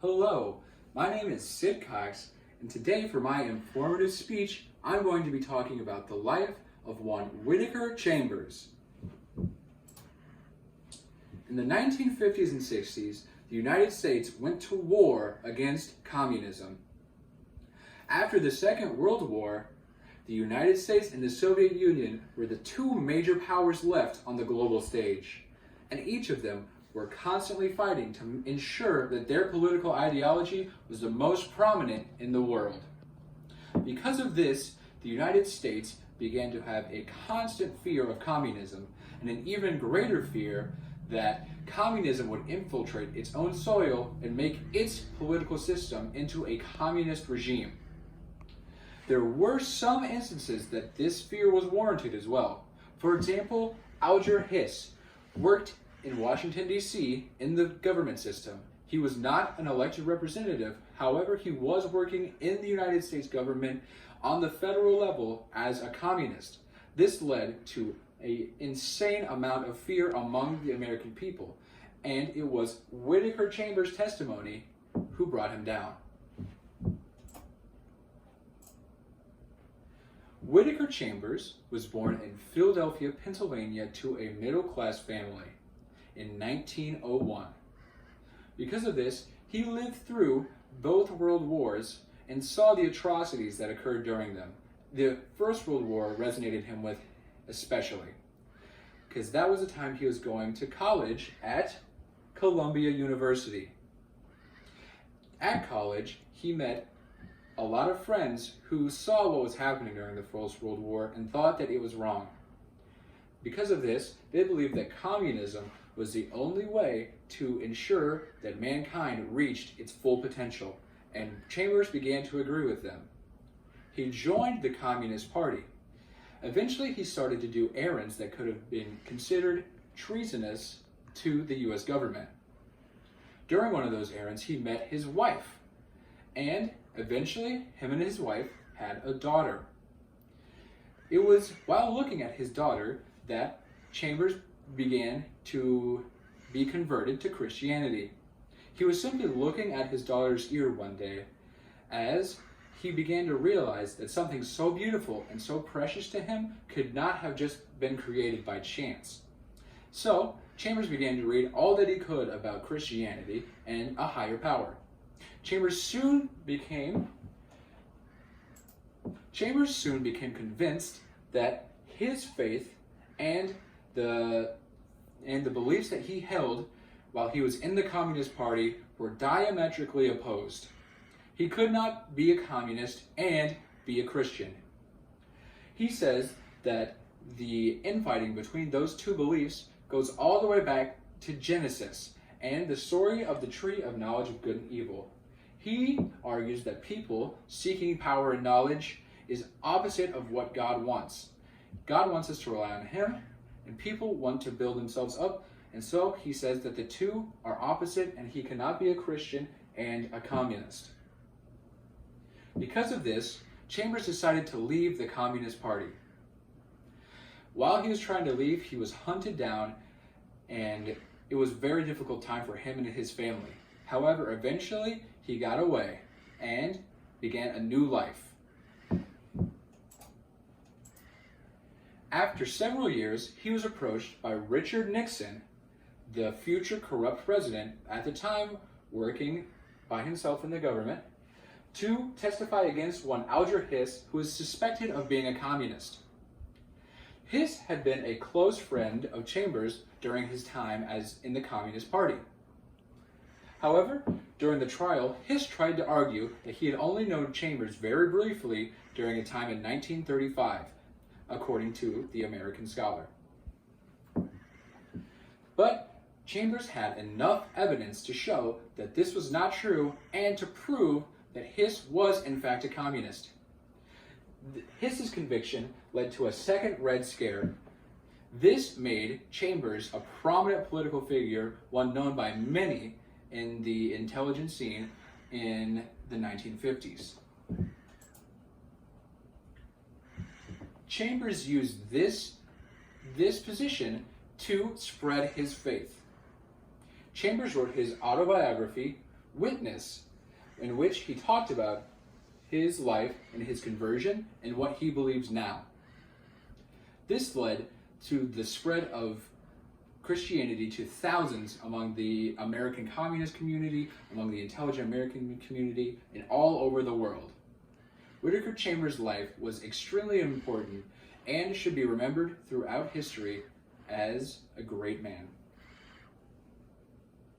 Hello, my name is Sid Cox, and today for my informative speech, I'm going to be talking about the life of one Whittaker Chambers. In the 1950s and 60s, the United States went to war against communism. After the Second World War, the United States and the Soviet Union were the two major powers left on the global stage, and each of them were constantly fighting to ensure that their political ideology was the most prominent in the world. Because of this, the United States began to have a constant fear of communism and an even greater fear that communism would infiltrate its own soil and make its political system into a communist regime. There were some instances that this fear was warranted as well. For example, Alger Hiss worked in Washington, D.C. in the government system. He was not an elected representative, however, he was working in the United States government on the federal level as a communist. This led to an insane amount of fear among the American people, and it was Whittaker Chambers' testimony who brought him down. Whittaker Chambers was born in Philadelphia, Pennsylvania to a middle-class family in 1901. Because of this, he lived through both world wars and saw the atrocities that occurred during them. The First World War resonated him with especially, because that was the time he was going to college at Columbia University. At college, he met a lot of friends who saw what was happening during the First World War and thought that it was wrong. Because of this, they believed that communism was the only way to ensure that mankind reached its full potential, and Chambers began to agree with them. He joined the Communist Party. Eventually, he started to do errands that could have been considered treasonous to the U.S. government. During one of those errands, he met his wife, and eventually, him and his wife had a daughter. It was while looking at his daughter that Chambers began to be converted to Christianity. He was simply looking at his daughter's ear one day as he began to realize that something so beautiful and so precious to him could not have just been created by chance. So, Chambers began to read all that he could about Christianity and a higher power. Chambers soon became convinced that his faith and the beliefs that he held while he was in the Communist Party were diametrically opposed. He could not be a communist and be a Christian. He says that the infighting between those two beliefs goes all the way back to Genesis and the story of the tree of knowledge of good and evil. He argues that people seeking power and knowledge is opposite of what God wants. God wants us to rely on Him, and people want to build themselves up, and so he says that the two are opposite and he cannot be a Christian and a communist. Because of this, Chambers decided to leave the Communist Party. While he was trying to leave, he was hunted down, and it was a very difficult time for him and his family. However, eventually, he got away and began a new life. After several years, he was approached by Richard Nixon, the future corrupt president at the time working by himself in the government, to testify against one Alger Hiss, who was suspected of being a communist. Hiss had been a close friend of Chambers during his time as in the Communist Party. However, during the trial, Hiss tried to argue that he had only known Chambers very briefly during a time in 1935, according to the American Scholar. But Chambers had enough evidence to show that this was not true and to prove that Hiss was in fact a communist. Hiss's conviction led to a second Red Scare. This made Chambers a prominent political figure, one known by many in the intelligence scene in the 1950s. Chambers used this position to spread his faith. Chambers wrote his autobiography, Witness, in which he talked about his life and his conversion and what he believes now. This led to the spread of Christianity to thousands among the American communist community, among the intelligent American community, and all over the world. Whittaker Chambers' life was extremely important and should be remembered throughout history as a great man.